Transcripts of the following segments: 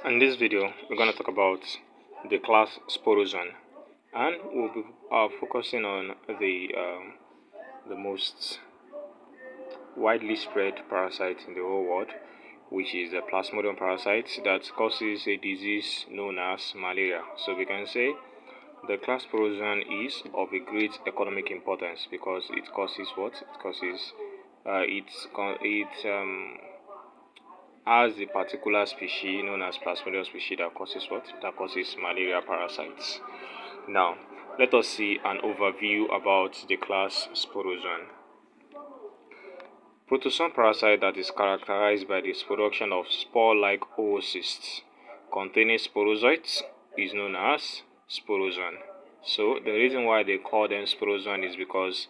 In this video, we're going to talk about the class Sporozoan, and we'll be focusing on the most widely spread parasite in the whole world, which is the Plasmodium parasite that causes a disease known as malaria. So we can say the class Sporozoan is of a great economic importance because it causes what? It causes as a particular species known as Plasmodium species that causes what? That causes malaria parasites. Now, let us see an overview about the class Sporozoan. Protozoan parasite that is characterized by the production of spore-like oocysts containing sporozoites is known as Sporozoan. So, the reason why they call them Sporozoan is because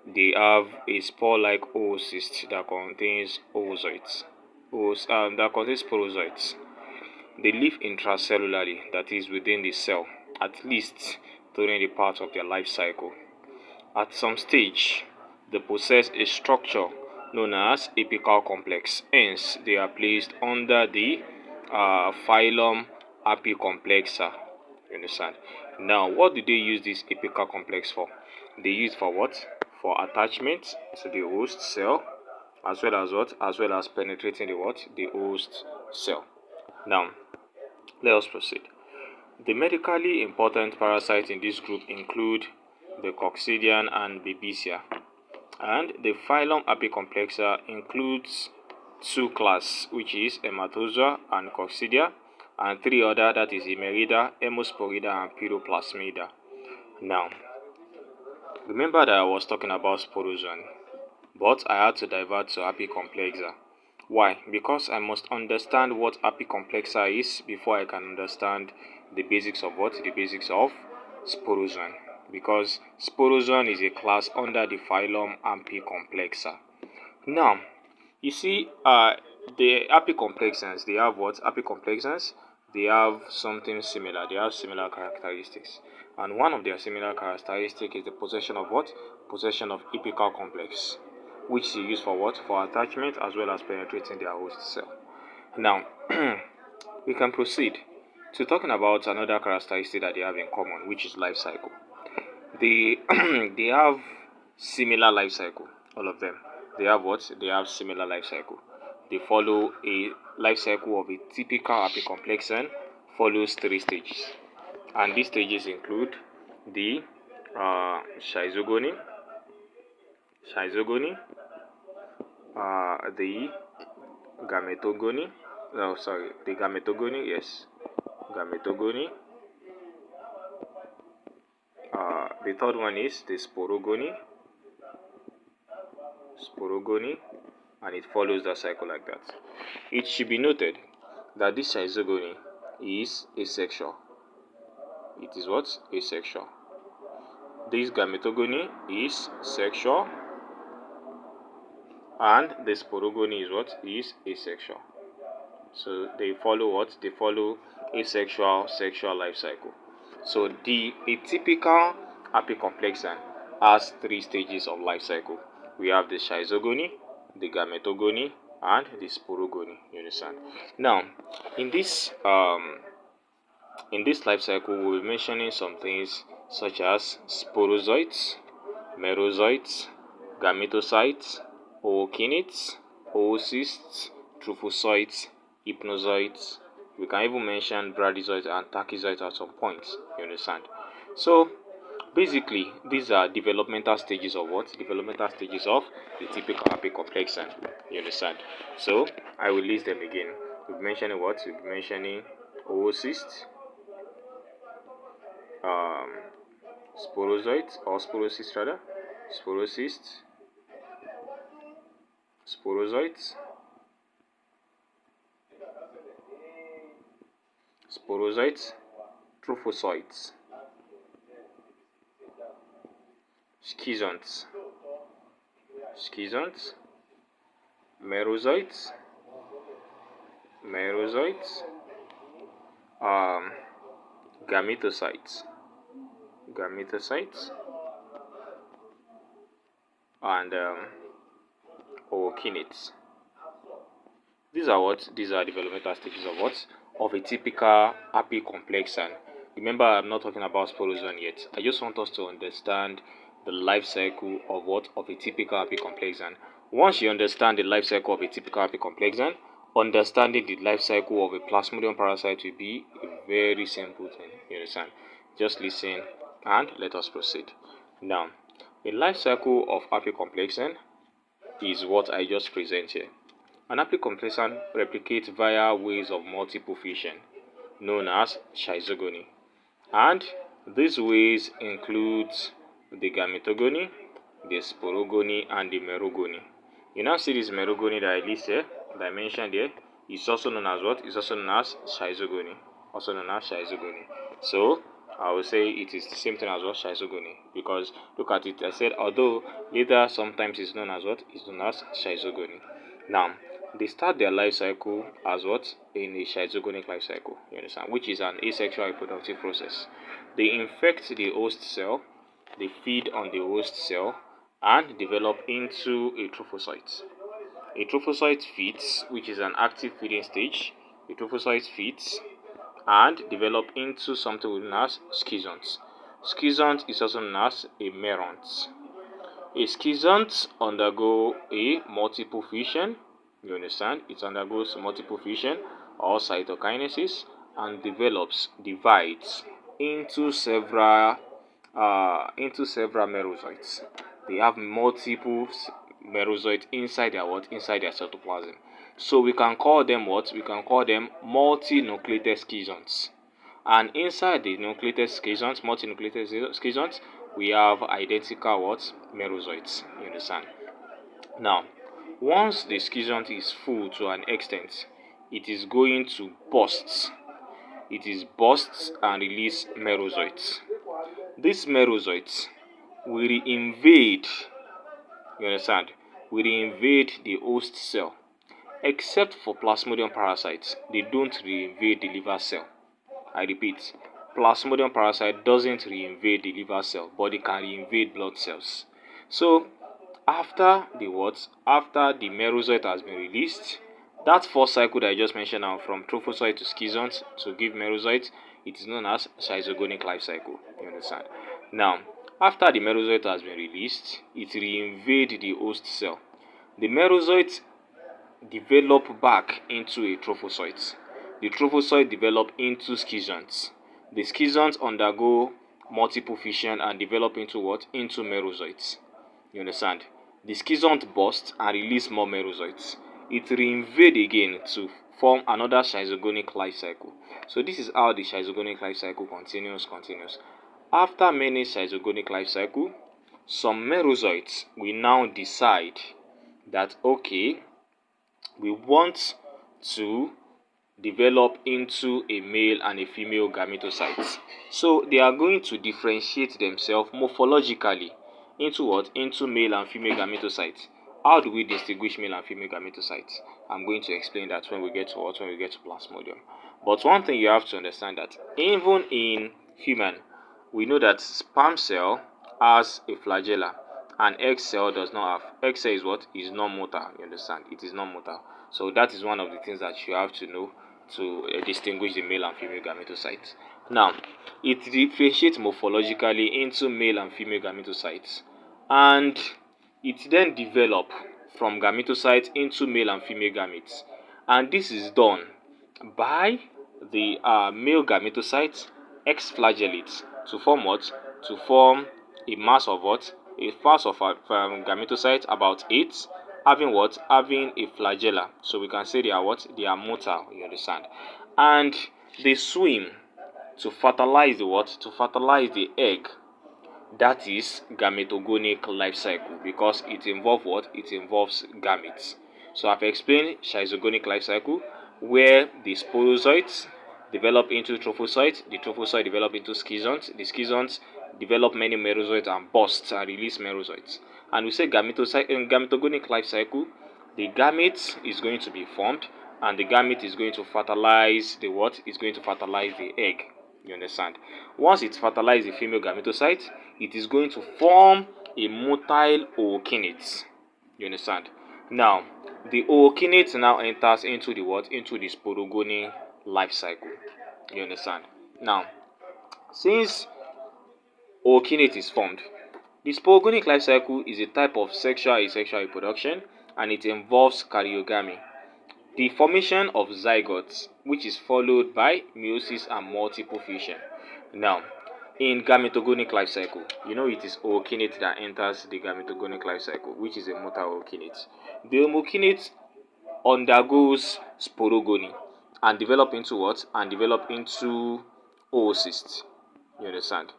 they have a spore-like oocyst that contains oocytes. That contains sporozoites. They live intracellularly, that is within the cell, at least during the part of their life cycle. At some stage, they possess a structure known as apical complex. Hence, they are placed under the phylum Apicomplexa. You understand? Now, what do they use this apical complex for? They use for what? For attachment to the host cell, as well as what? As well as penetrating the what? The host cell. Now, let us proceed. The medically important parasites in this group include the Coccidian and Babesia, and the phylum Apicomplexa includes two classes, which is Hematozoa and Coccidia, and three other, that is Emerida, Hemosporida, and Pyroplasmida. Now, remember that I was talking about Sporozoan, but I had to divert to Apicomplexa. Why? Because I must understand what Apicomplexa is before I can understand the basics of what? The basics of Sporozoan. Because Sporozoan is a class under the phylum Apicomplexa. Now, you see, the Apicomplexans, they have what? Apicomplexans, they have something similar. They have similar characteristics. And one of their similar characteristics is the possession of what? Possession of apical complex, which is used for what? For attachment as well as penetrating their host cell. Now, we can proceed to talking about another characteristic that they have in common, which is life cycle. They they have similar life cycle, all of them. They have what? They have similar life cycle. They follow a life cycle of a typical apicomplexan, follows three stages. And these stages include the schizogony, the gametogony, the gametogony, yes, gametogony. The third one is the sporogony, and it follows the cycle like that. It should be noted that this schizogony is asexual. It is what? Asexual. This gametogony is sexual, and the sporogony is what? Is asexual. So they follow what? They follow asexual sexual life cycle. So the atypical apicomplexan has three stages of life cycle. We have the schizogony, the gametogony, and the sporogony. You understand? Now, in this life cycle, we'll be mentioning some things such as sporozoites, merozoites, gametocytes, ookinites, oocysts, trophozoites, hypnozoites. We can even mention bradyzoites and tachyzoites at some points. You understand? So, basically, these are developmental stages of what? Developmental stages of the typical apicomplexan. You understand? So, I will list them again. We'll be mentioning what? We'll be mentioning oocysts, sporozoites or sporocysts rather, sporocysts, sporozoites, trophozoites, schizonts, merozoites, gametocytes, and ookinites. These are what? These are developmental stages of what? of a typical apicomplexan. Remember, I'm not talking about sporozoan yet. I just want us to understand the life cycle of what? Of a typical apicomplexan. Once you understand the life cycle of a typical apicomplexan, understanding the life cycle of a Plasmodium parasite will be a very simple thing. You understand? Just listen and let us proceed. Now, the life cycle of apicomplexan is what I just present here. An apicomplexan replicates via ways of multiple fission, known as schizogony. And these ways include the gametogony, the sporogony, and the merogony. You now see this merogony that I listed, that I mentioned here, is also known as what? It's also known as schizogony. Also known as schizogony. So I will say it is the same thing as what? Schizogony. Because look at it, I said although later sometimes it's known as what? It's known as schizogony. Now, they start their life cycle as what? In a schizogonic life cycle, you understand, which is an asexual reproductive process. They infect the host cell, they feed on the host cell, and develop into a trophocyte. A trophocyte feeds, which is an active feeding stage. A trophocyte feeds and develop into something known as schizont. Schizont is also known as a meront. A schizont undergo a multiple fission. You understand? It undergoes multiple fission or cytokinesis and divides into several merozoites. They have multiple merozoites inside their what? Inside their cytoplasm. So we can call them what? We can call them multinucleated schizonts. And inside the nucleated schizonts, multinucleated schizonts, we have identical what? Merozoites. You understand? Now, once the schizont is full to an extent, it is going to burst. It is bursts and release merozoites. These merozoites will invade, you understand, will invade the host cell. Except for Plasmodium parasites, they don't reinvade the liver cell. I repeat, Plasmodium parasite doesn't reinvade the liver cell, but it can reinvade blood cells. So, after the what? After the merozoite has been released, that first cycle that I just mentioned now, from trophocyte to schizont to give merozoite, it is known as schizogonic life cycle. You understand? Now, after the merozoite has been released, it reinvades the host cell. The merozoite develop back into a trophocyte. The trophocyte develop into schizonts. The schizonts undergo multiple fission and develop into what? Into merozoites. You understand? The schizont bursts and release more merozoites. It reinvade again to form another schizogonic life cycle. So this is how the schizogonic life cycle continues. After many schizogonic life cycle, some merozoites will now decide that okay, we want to develop into a male and a female gametocytes. So they are going to differentiate themselves morphologically into what? Into male and female gametocytes. How do we distinguish male and female gametocytes? I'm going to explain that when we get to what? When we get to Plasmodium. But one thing you have to understand that even in human, we know that sperm cell has a flagella and egg cell does not have. Egg cell is what? Is non-motile. You understand? It is non-motile. So that is one of the things that you have to know to distinguish the male and female gametocytes. Now, it differentiates morphologically into male and female gametocytes, and it then develops from gametocytes into male and female gametes. And this is done by the male gametocytes exflagellate to form what? To form a mass of what? A mass of gametocytes about 8, having what? Having a flagella. So we can say they are what? They are motile, you understand? And they swim to fertilize the what? To fertilize the egg. That is gametogonic life cycle, because it involves what? It involves gametes. So I've explained schizogonic life cycle, where the sporozoites develop into trophocytes, the trophocyte develop into schizonts, the schizonts develop many merozoites and burst and release merozoites. And we say gametogonic life cycle, the gamete is going to be formed, and the gamete is going to fertilize the what? It's going to fertilize the egg. You understand? Once it fertilizes the female gametocyte, it is going to form a motile ookinete. You understand? Now, the ookinete now enters into the what? Into the sporogony life cycle. You understand? Now, since ookinete is formed, the sporogonic life cycle is a type of sexual asexual reproduction, and it involves karyogamy, the formation of zygotes, which is followed by meiosis and multiple fission. Now, in gametogonic life cycle, you know it is ookinete that enters the gametogonic life cycle, which is a motile ookinete. The homokinete undergoes sporogony and develop into what? And develop into oocysts. You understand?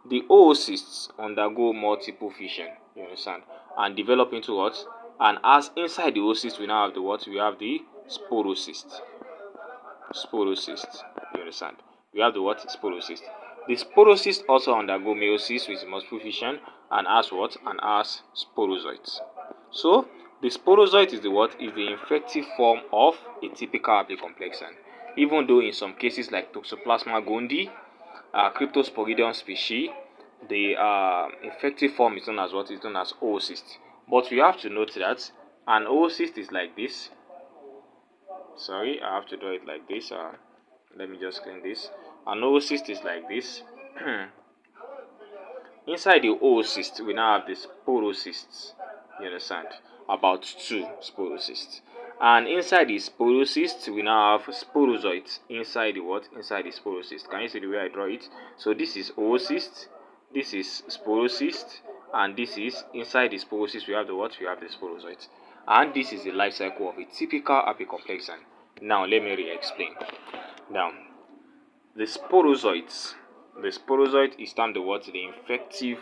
The oocysts undergo multiple fission. You understand? And develop into what? And as inside the oocyst, we now have the what? We have the sporocyst. Sporocyst. You understand? We have the what? Sporocyst. The sporocyst also undergo meiosis with multiple fission and as what? And as sporozoites. So the sporozoite is the what? Is the infective form of a typical apicomplexan. Even though in some cases like Toxoplasma gondii, Cryptosporidium species, the infective form is known as what? Is known as oocyst. But we have to note that an oocyst is like this. Sorry, I have to do it like this. Let me just clean this. An oocyst is like this. Inside the oocyst, we now have the sporocysts. You understand? About 2 sporocysts. And inside the sporocyst, we now have sporozoites. Inside the what? Inside the sporocyst. Can you see the way I draw it? So this is oocyst, this is sporocyst, and this is inside the sporocyst. We have the what? We have the sporozoites. And this is the life cycle of a typical apicomplexan. Now let me re-explain. Now, the sporozoites. The sporozoite is termed the what? The infective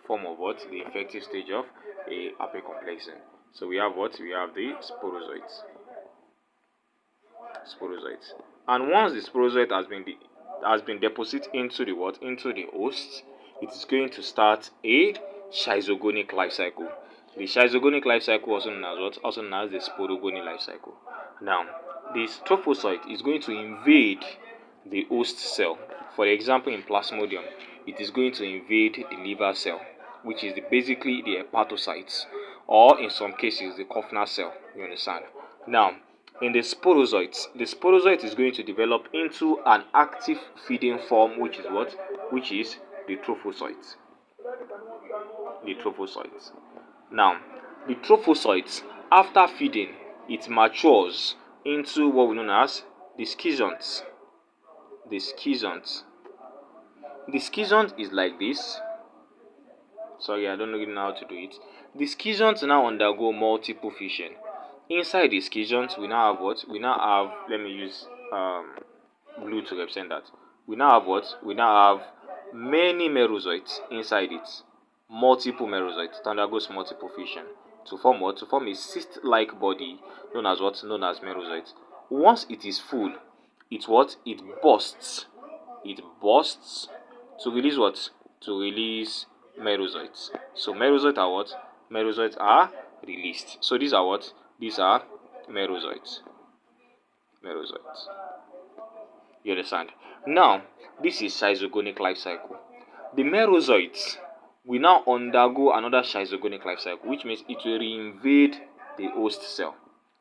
form of what? The infective stage of a apicomplexan. So we have what? We have the sporozoites. Sporozoites. And once the sporozoite has been deposited into the what? Into the host, it is going to start a schizogonic life cycle. The schizogonic life cycle, also known as what? Also known as the sporogony life cycle. Now, this trophocyte is going to invade the host cell. For example, in Plasmodium, it is going to invade the liver cell, which is basically the hepatocytes, or in some cases the Kaufner cell. You understand? Now, in the sporozoite is going to develop into an active feeding form, which is what? Which is the trophocyte. The trophocyte. Now, the trophocyte, after feeding, it matures into what we know as the schizonts. The schizonts. The schizont is like this. Sorry, I don't really know how to do it. The schizonts now undergo multiple fission. Inside the schizonts, we now have what? We now have, let me use blue to represent that. We now have what? We now have many merozoites inside it. Multiple merozoites. It undergoes multiple fission. To form what? To form a cyst-like body known as what? Known as merozoites. Once it is full, it what? It bursts. It bursts to release what? To release merozoites. So merozoites are what? Merozoites are released. So these are what? These are merozoites. Merozoites. You understand? Now, this is schizogonic life cycle. The merozoites will now undergo another schizogonic life cycle, which means it will reinvade the host cell.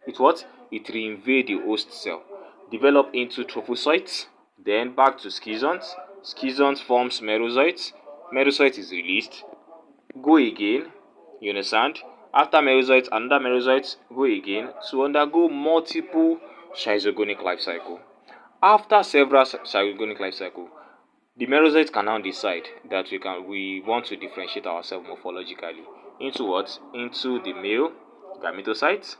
It what? It reinvade the host cell. Develop into trophocytes, then back to schizonts. Schizonts forms merozoites. Merozoite is released. Go again. You understand? After merozoites, another merozoites go again to undergo multiple schizogonic life cycle. After several schizogonic life cycle, the merozoites can now decide that we want to differentiate ourselves morphologically into what? Into the male gametocytes,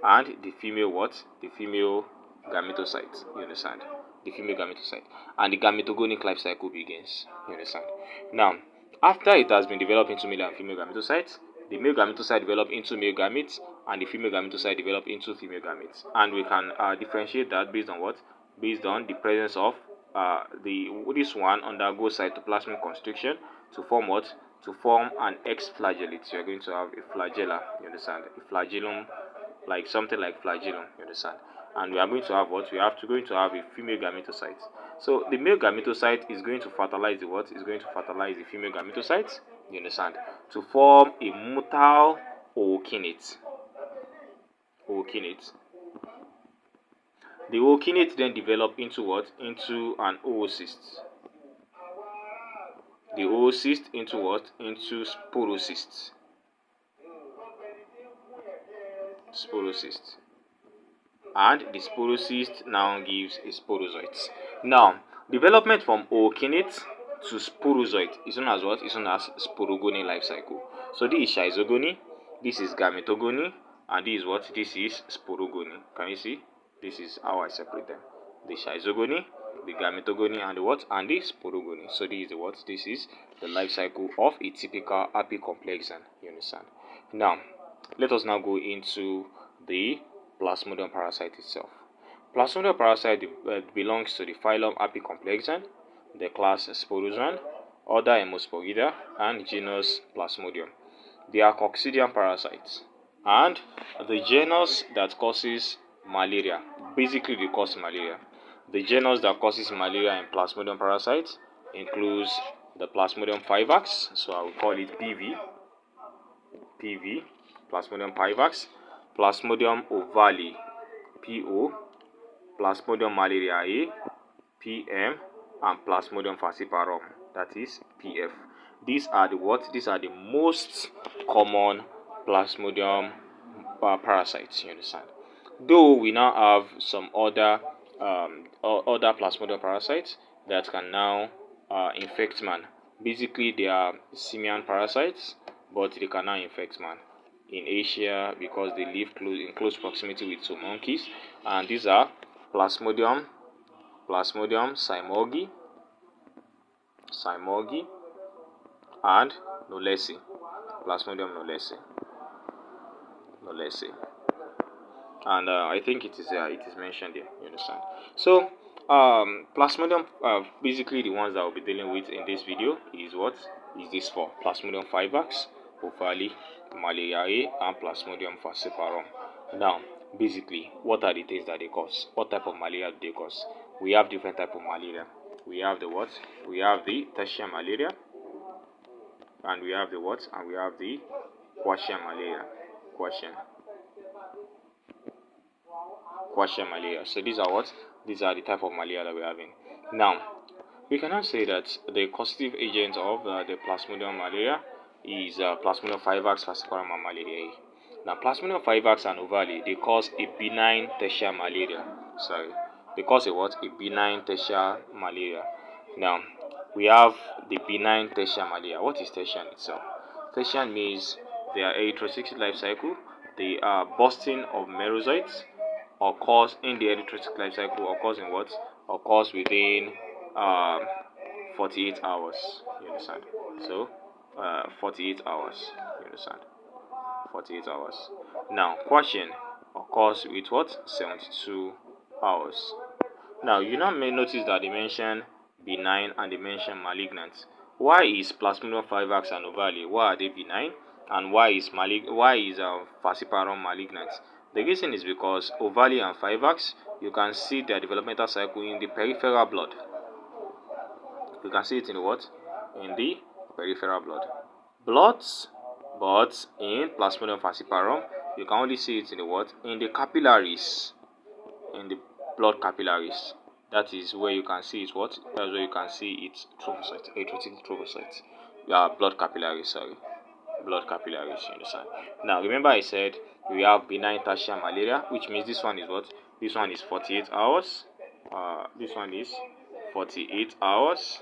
and the female what? The female gametocytes. You understand? The female gametocyte. And the gametogonic life cycle begins. You understand? Now, after it has been developed into male and female gametocytes, the male gametocyte develop into male gametes, and the female gametocyte develop into female gametes. And we can differentiate that based on what? Based on the presence of this one undergoes cytoplasmic constriction to form what? To form an X-flagellate. You are going to have a flagella. You understand? A flagellum, like something like flagellum. You understand? And we are going to have what? We are going to have a female gametocyte. So the male gametocyte is going to fertilize the what? Is going to fertilize the female gametocyte. You understand? To form a motile ookinete. Ookinete. The ookinete then develop into what? Into an oocyst. The oocyst into what? Into sporocyst. Sporocyst. And the sporocyst now gives a sporozoite. Now, development from ookinete to sporozoite is known as what? Is known as sporogony life cycle. So this is schizogony, this is gametogony, and this is what? This is sporogony. Can you see? This is how I separate them. The schizogony, the gametogony, and the what? And the sporogony. So this is the what? This is the life cycle of a typical apicomplexan. You understand? Now, let us now go into the Plasmodium parasite itself. Plasmodium parasite belongs to the phylum Apicomplexan, the class Sporozoan, order Hemosporida, and genus Plasmodium. They are coccidian parasites, and the genus that causes malaria, basically they cause malaria. The genus that causes malaria in Plasmodium parasites includes the Plasmodium vivax, so I will call it PV, Plasmodium vivax, Plasmodium ovale, PO, Plasmodium malariae, PM, and Plasmodium falciparum, that is PF. These are the what? These are the most common Plasmodium parasites. You understand? Though we now have some other Plasmodium parasites that can now infect man. Basically, they are simian parasites, but they can now infect man in Asia because they live in close proximity with some monkeys, and these are Plasmodium cymogi, and knowlesi, Plasmodium knowlesi, and I think it is mentioned here. You understand? So Plasmodium, basically the ones that we'll be dealing with in this video is what? Is this for Plasmodium vivax, ovale, malariae, and Plasmodium falciparum. Now, basically, what are the things that they cause? What type of malaria do they cause? We have different type of malaria. We have the what? We have the tertiary malaria, and we have the what? And we have the quaternary malaria. Quaternary malaria. So these are what? These are the type of malaria that we're having. Now, we cannot say that the causative agent of the Plasmodium malaria is Plasmodium vivax, falciparum, and malariae. Now, Plasmodium vivax and ovale, they cause a benign tertiary malaria. They cause a what? A benign tertiary malaria. Now, we have the benign tertiary malaria. What is tertiary itself? Tertiary means they are erythrocytic life cycle. They are bursting of merozoites occurs in the erythrocytic life cycle. Occurs in what? Occurs within 48 hours. You understand? So 48 hours. You understand? 48 hours. Now, quaternary occurs with what? 72 hours. Now, you now may notice that they mention benign and they mention malignant. Why is Plasmodium vivax and ovale? Why are they benign? And why is falciparum malignant? The reason is because ovale and vivax, you can see their developmental cycle in the peripheral blood. You can see it in what? In the peripheral blood. But in Plasmodium falciparum, you can only see it in the what? In the capillaries. In the blood capillaries. That is where you can see it what? That's where you can see its trophocytes, erythrocytic trophocytes. Blood capillaries, blood capillaries, you understand? Now remember I said we have benign tertiary malaria, which means this one is what? This one is 48 hours. This one is 48 hours.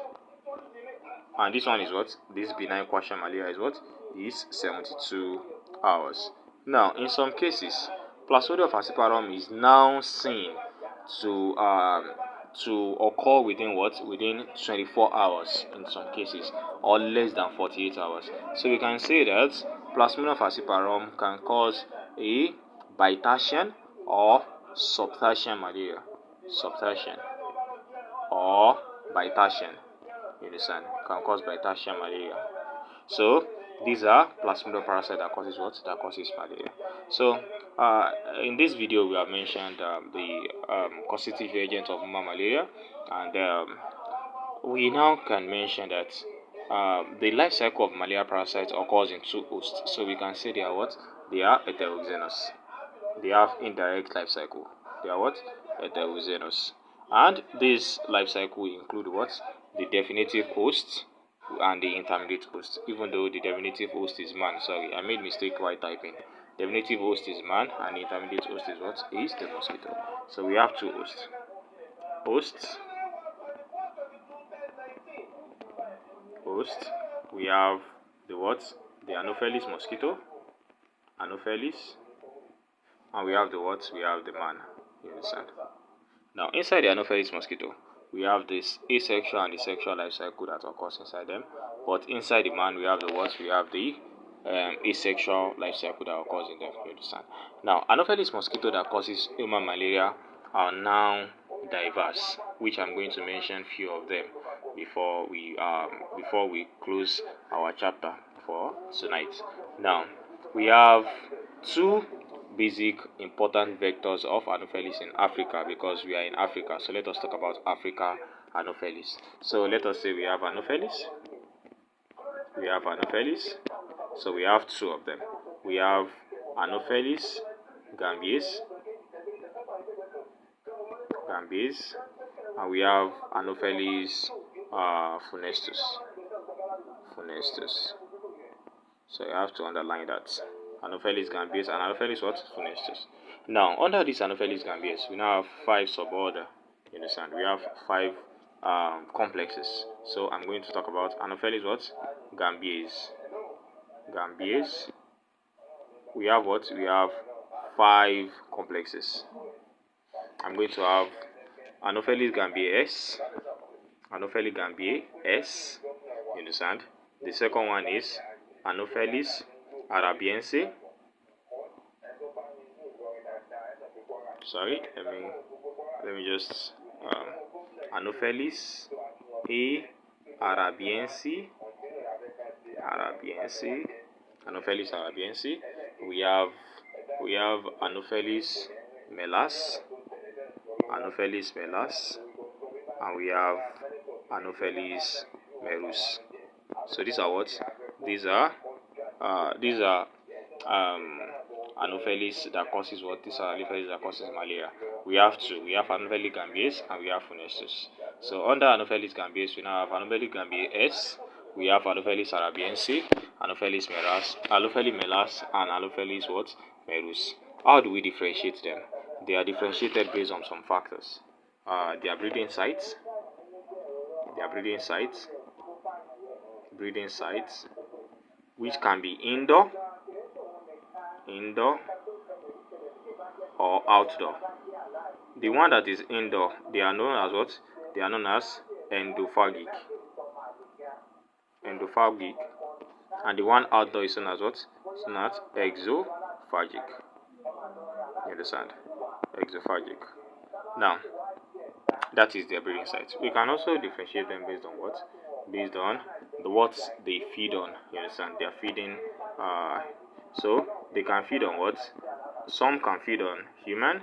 And this one is what? This benign quaternary malaria is what? Is 72 hours. Now, in some cases, Plasmodium falciparum is now seen to occur within what? Within 24 hours in some cases, or less than 48 hours. So we can say that Plasmodium falciparum can cause a bitacean or subtacean malaria. Subtacean or bitacean. You understand? Can cause bitacean malaria. So these are Plasmodium parasite that causes what? That causes malaria. So in this video we have mentioned the causative agent of malaria, and we now can mention that the life cycle of malaria parasites occurs in two hosts. So we can say they are what? They are heterogeneous. They have indirect life cycle. They are what? heterogeneous. And this life cycle include what? The definitive host and the intermediate host. Even though the definitive host is man, sorry, I made mistake while typing. Definitive host is man and the intermediate host is what? Is the mosquito. So we have two hosts. Host. We have the what? The Anopheles mosquito. Anopheles. And we have the what? We have the man. You understand? Now, inside the Anopheles mosquito, we have this asexual and the sexual life cycle that occurs inside them. But inside the man, we have the what? We have the asexual life cycle that occurs in them. You understand? Now, Anopheles mosquito that causes human malaria are now diverse, which I'm going to mention few of them before we close our chapter for tonight. Now, we have two basic important vectors of Anopheles in Africa, because we are in Africa. So let us talk about Africa Anopheles. So let us say we have Anopheles. So we have two of them. We have Anopheles gambies, and we have Anopheles funestus. So you have to underline that. Anopheles gambius and Anopheles what? Funestus. Now, under this Anopheles gambius, we now have 5 suborder. You understand? We have 5 complexes. So I'm going to talk about Anopheles what? Gambius. We have what? We have 5 complexes. I'm going to have Anopheles gambiae S. You understand? The second one is Anopheles arabiense. Sorry, let me just Anopheles arabiense. Anopheles arabiense. We have Anopheles melas, and we have Anopheles merus. So these are what? These are Anopheles that causes what? These are Anopheles that causes malaria. We have two. We have Anopheles gambiae and we have funestus. So under Anopheles gambiae, we now have Anopheles gambiae S. We have Anopheles arabiense, Anopheles melas, and Anopheles what? Merus. How do we differentiate them? They are differentiated based on some factors. Their breeding sites, which can be indoor or outdoor. The one that is indoor, they are known as what? They are known as endophagic. And the one outdoor is known as what? It's known as exophagic. You understand? Exophagic. Now, that is their breeding site. We can also differentiate them based on what? Based on what they feed on. You understand? They are feeding. So they can feed on what? Some can feed on human.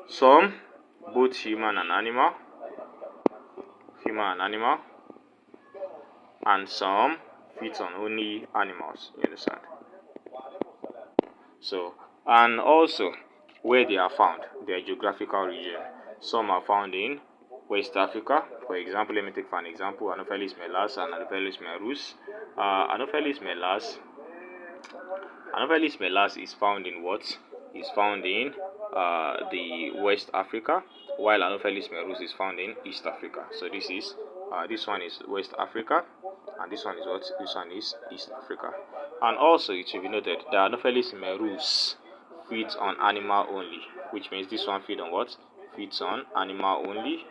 Some both human and animal. And some feed on only animals. You understand? So, and also where they are found, their geographical region. Some are found in West Africa. For example, let me take for an example, Anopheles melas and Anopheles merus. Anopheles melas is found in what? Is found in the West Africa, while Anopheles merus is found in East Africa. So this one is West Africa, and this one is what? This one is East Africa. And also it should be noted that Anopheles merus feeds on animal only, which means this one feeds on what? Feeds on animal only,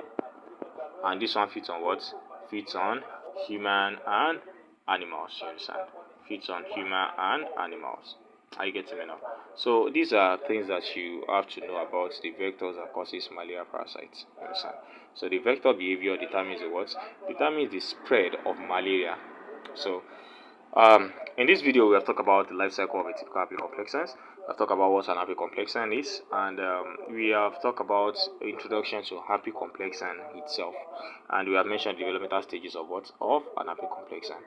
and this one feeds on what? Feeds on human and animals. You understand? Feeds on human and animals. Are you getting me now? So these are things that you have to know about the vectors that causes malaria parasites. You understand? So the vector behavior determines the what? Determines the spread of malaria. So in this video, we have talked about the life cycle of a typical apicomplexans. We have talked about what an apicomplexan is, and we have talked about introduction to apicomplexan itself, and we have mentioned the developmental stages of what? Of an apicomplexan.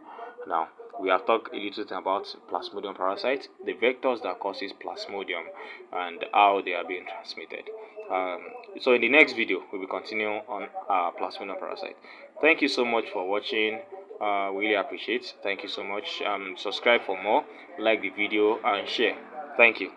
Now, We have talked a little thing about Plasmodium parasite, the vectors that causes Plasmodium, and how they are being transmitted. So in the next video, we will continue on Plasmodium parasite. Thank you so much for watching. Really appreciate. Thank you so much. Subscribe for more, like the video, and share. Thank you.